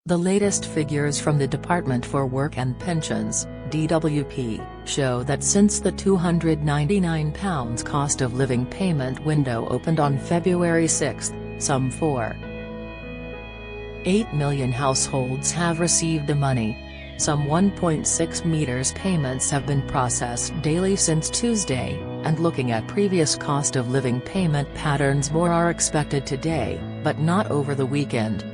The latest figures from the Department for Work and Pensions, DWP, show that since the £299 cost of living payment window opened on February 6, some 4.8 million households have received the money. Some 1.6 million payments have been processed daily since Tuesday, and looking at previous cost of living payment patterns, more are expected today, but not over the weekend.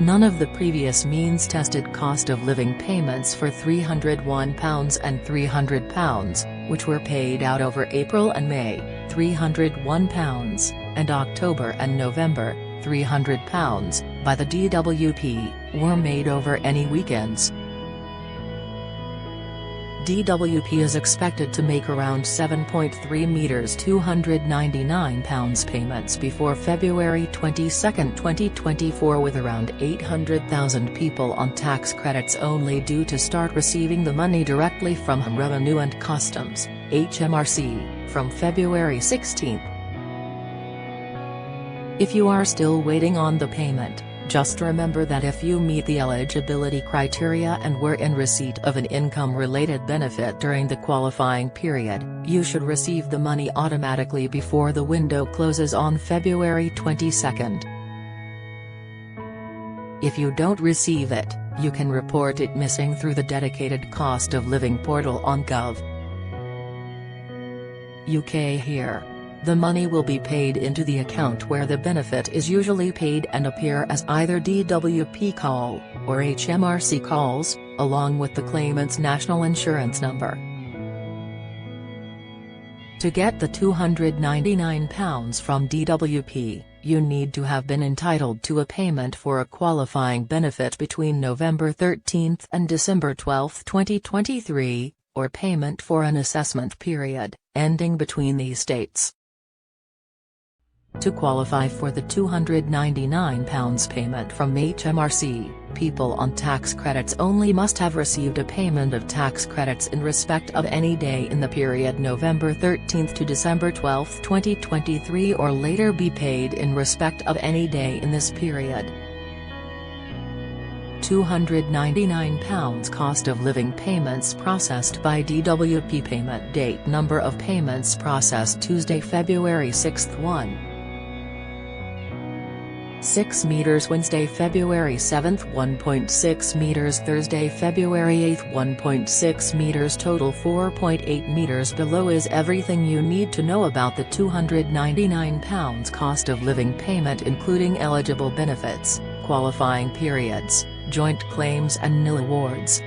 None of the previous means-tested cost of living payments for £301 and £300, which were paid out over April and May, £301, and October and November, £300, by the DWP, were made over any weekends. DWP is expected to make around 7.3 million £299 payments before February 22, 2024, with around 800,000 people on tax credits only due to start receiving the money directly from Home Revenue and Customs, HMRC, from February 16. If you are still waiting on the payment, just remember that if you meet the eligibility criteria and were in receipt of an income-related benefit during the qualifying period, you should receive the money automatically before the window closes on February 22. If you don't receive it, you can report it missing through the dedicated cost of living portal on Gov.uk. Here, the money will be paid into the account where the benefit is usually paid and appear as either DWP call, or HMRC calls, along with the claimant's national insurance number. To get the £299 from DWP, you need to have been entitled to a payment for a qualifying benefit between November 13 and December 12, 2023, or payment for an assessment period, ending between these dates. To qualify for the £299 payment from HMRC, people on tax credits only must have received a payment of tax credits in respect of any day in the period November 13 to December 12, 2023, or later be paid in respect of any day in this period. £299 cost of living payments processed by DWP. Payment date: number of payments processed Tuesday, February 6, 1.6 million, Wednesday, February 7, 1.6 million, Thursday, February 8, 1.6 million, total 4.8 million. Below is everything you need to know about the £299 cost of living payment, including eligible benefits, qualifying periods, joint claims and nil awards.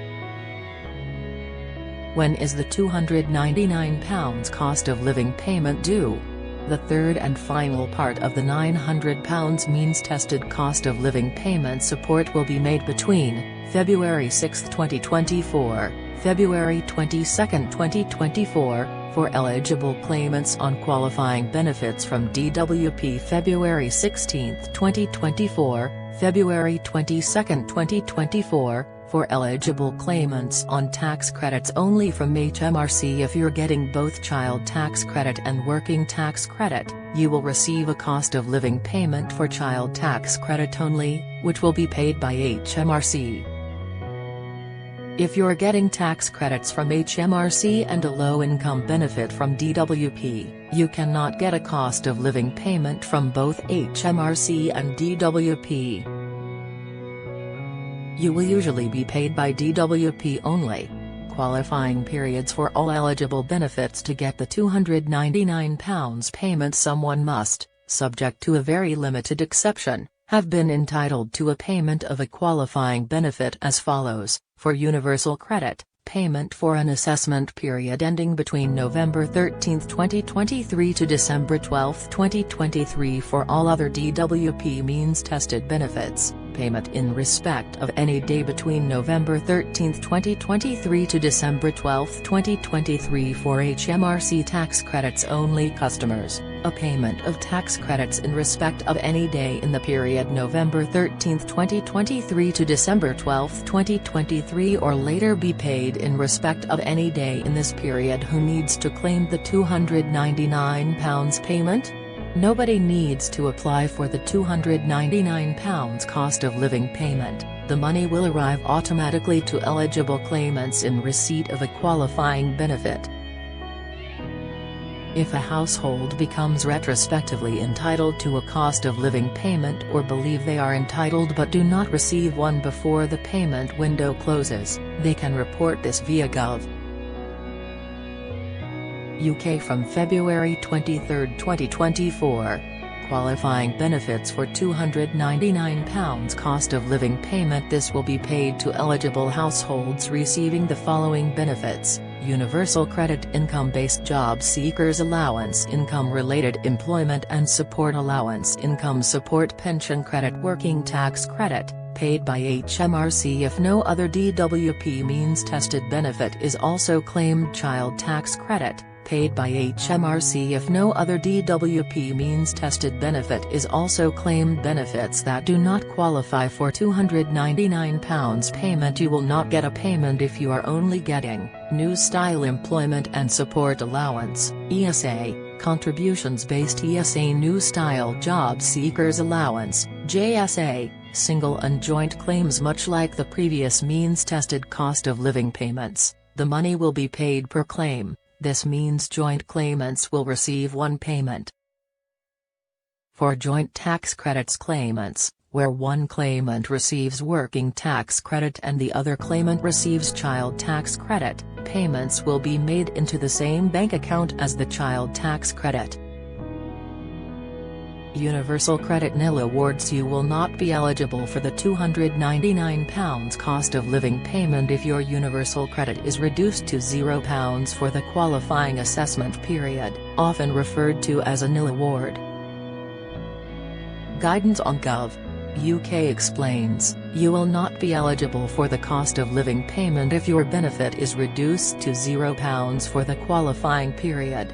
When is the £299 cost of living payment due? The third and final part of the £900 means-tested cost of living payment support will be made between February 6, 2024, February 22, 2024, for eligible claimants on qualifying benefits from DWP, February 16, 2024, February 22, 2024, for eligible claimants on tax credits only from HMRC. If you're getting both child tax credit and working tax credit, you will receive a cost of living payment for child tax credit only, which will be paid by HMRC. If you're getting tax credits from HMRC and a low-income benefit from DWP, you cannot get a cost of living payment from both HMRC and DWP. You will usually be paid by DWP only. Qualifying periods: for all eligible benefits to get the £299 payment, someone must, subject to a very limited exception, have been entitled to a payment of a qualifying benefit as follows: for universal credit, payment for an assessment period ending between November 13, 2023 to December 12, 2023. For all other DWP means-tested benefits, payment in respect of any day between November 13, 2023 to December 12, 2023. For HMRC tax credits only customers, a payment of tax credits in respect of any day in the period November 13, 2023 to December 12, 2023, or later be paid in respect of any day in this period. Who needs to claim the £299 payment? Nobody needs to apply for the £299 cost of living payment. The money will arrive automatically to eligible claimants in receipt of a qualifying benefit. If a household becomes retrospectively entitled to a cost of living payment or believe they are entitled but do not receive one before the payment window closes, they can report this via Gov. UK from February 23, 2024. Qualifying benefits for £299 cost of living payment. This will be paid to eligible households receiving the following benefits: Universal Credit Income-Based Job Seekers Allowance, Income-Related Employment and Support Allowance, Income Support Pension Credit, Working Tax Credit, paid by HMRC if no other DWP means tested benefit is also claimed, Child Tax Credit, paid by HMRC if no other DWP means tested benefit is also claimed. Benefits that do not qualify for £299 payment. You will not get a payment if you are only getting New Style Employment and Support Allowance, ESA, Contributions-Based ESA, New Style Job Seekers Allowance, JSA, single and joint claims. Much like the previous means-tested cost of living payments, the money will be paid per claim. This means joint claimants will receive one payment. For joint tax credits claimants, where one claimant receives working tax credit and the other claimant receives child tax credit, payments will be made into the same bank account as the child tax credit. Universal Credit nil awards. You will not be eligible for the £299 cost of living payment if your Universal Credit is reduced to £0 for the qualifying assessment period, often referred to as a nil award. Guidance on Gov. UK explains, you will not be eligible for the cost of living payment if your benefit is reduced to £0 for the qualifying period.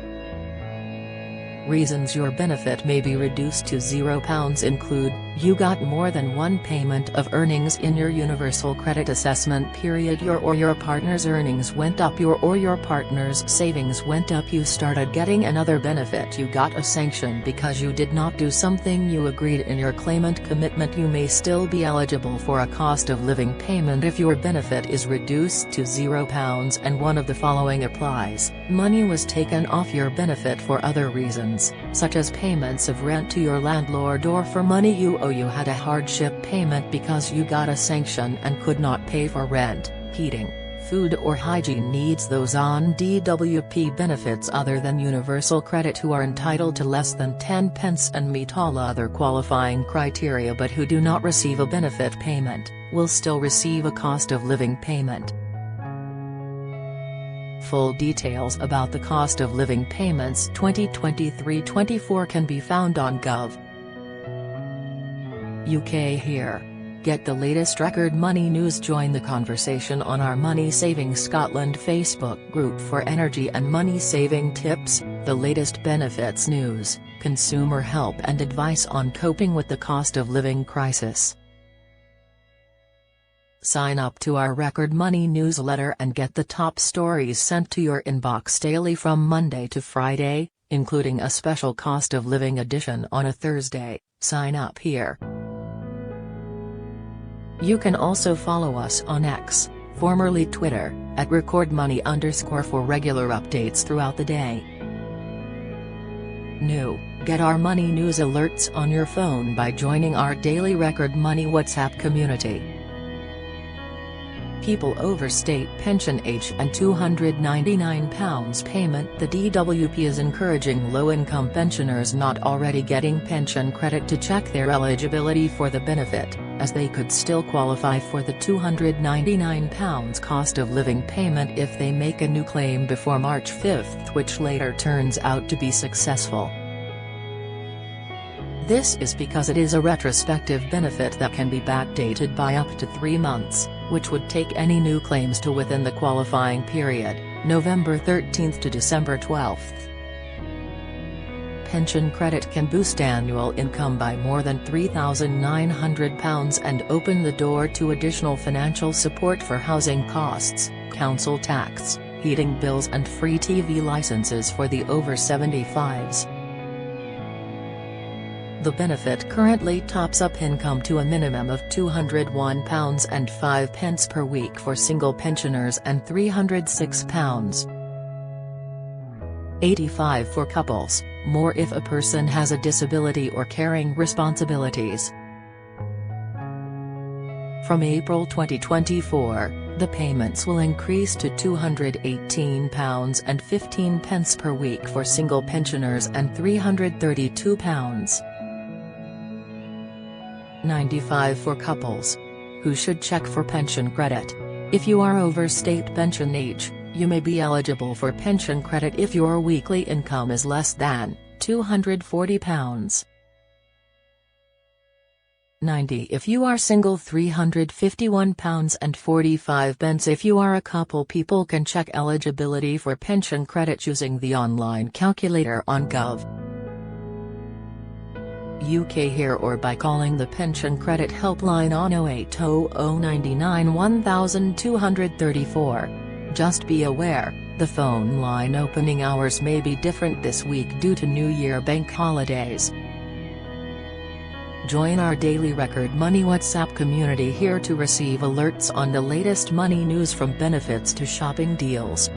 Reasons your benefit may be reduced to £0 include, you got more than one payment of earnings in your Universal Credit assessment period, your partner's earnings went up, your partner's savings went up, you started getting another benefit, you got a sanction because you did not do something you agreed in your claimant commitment. You may still be eligible for a cost of living payment if your benefit is reduced to £0 and one of the following applies: money was taken off your benefit for other reasons, such as payments of rent to your landlord, or for money you owe. You had a hardship payment because you got a sanction and could not pay for rent, heating, food or hygiene needs. Those on DWP benefits other than Universal Credit who are entitled to less than 10 pence and meet all other qualifying criteria but who do not receive a benefit payment, will still receive a cost of living payment. Full details about the cost of living payments 2023-24 can be found on Gov. UK here. Get the latest record money news. Join the conversation on our Money Saving Scotland Facebook group for energy and money saving tips, the latest benefits news, consumer help and advice on coping with the cost of living crisis. Sign up to our Record Money newsletter and get the top stories sent to your inbox daily from Monday to Friday, including a special cost of living edition on a Thursday. Sign up here. You can also follow us on X, formerly Twitter, at @RecordMoney_ for regular updates throughout the day. New, get our money news alerts on your phone by joining our daily Record Money WhatsApp community. People over state pension age and £299 payment. The DWP is encouraging low-income pensioners not already getting pension credit to check their eligibility for the benefit, as they could still qualify for the £299 cost of living payment if they make a new claim before March 5, which later turns out to be successful. This is because it is a retrospective benefit that can be backdated by up to 3 months, which would take any new claims to within the qualifying period, November 13 to December 12. Pension credit can boost annual income by more than £3,900 and open the door to additional financial support for housing costs, council tax, heating bills and free TV licenses for the over 75s. The benefit currently tops up income to a minimum of £201.05 per week for single pensioners and £306.85 for couples, more if a person has a disability or caring responsibilities. From April 2024, the payments will increase to £218.15 per week for single pensioners and £332.95 for couples, who should check for pension credit. If you are over state pension age, you may be eligible for pension credit if your weekly income is less than £240.90 if you are single, £351.45 if you are a couple. People can check eligibility for pension credit using the online calculator on Gov.uk here or by calling the Pension Credit Helpline on 0800 99 1234. Just be aware, the phone line opening hours may be different this week due to New Year bank holidays. Join our daily Record Money WhatsApp community here to receive alerts on the latest money news, from benefits to shopping deals.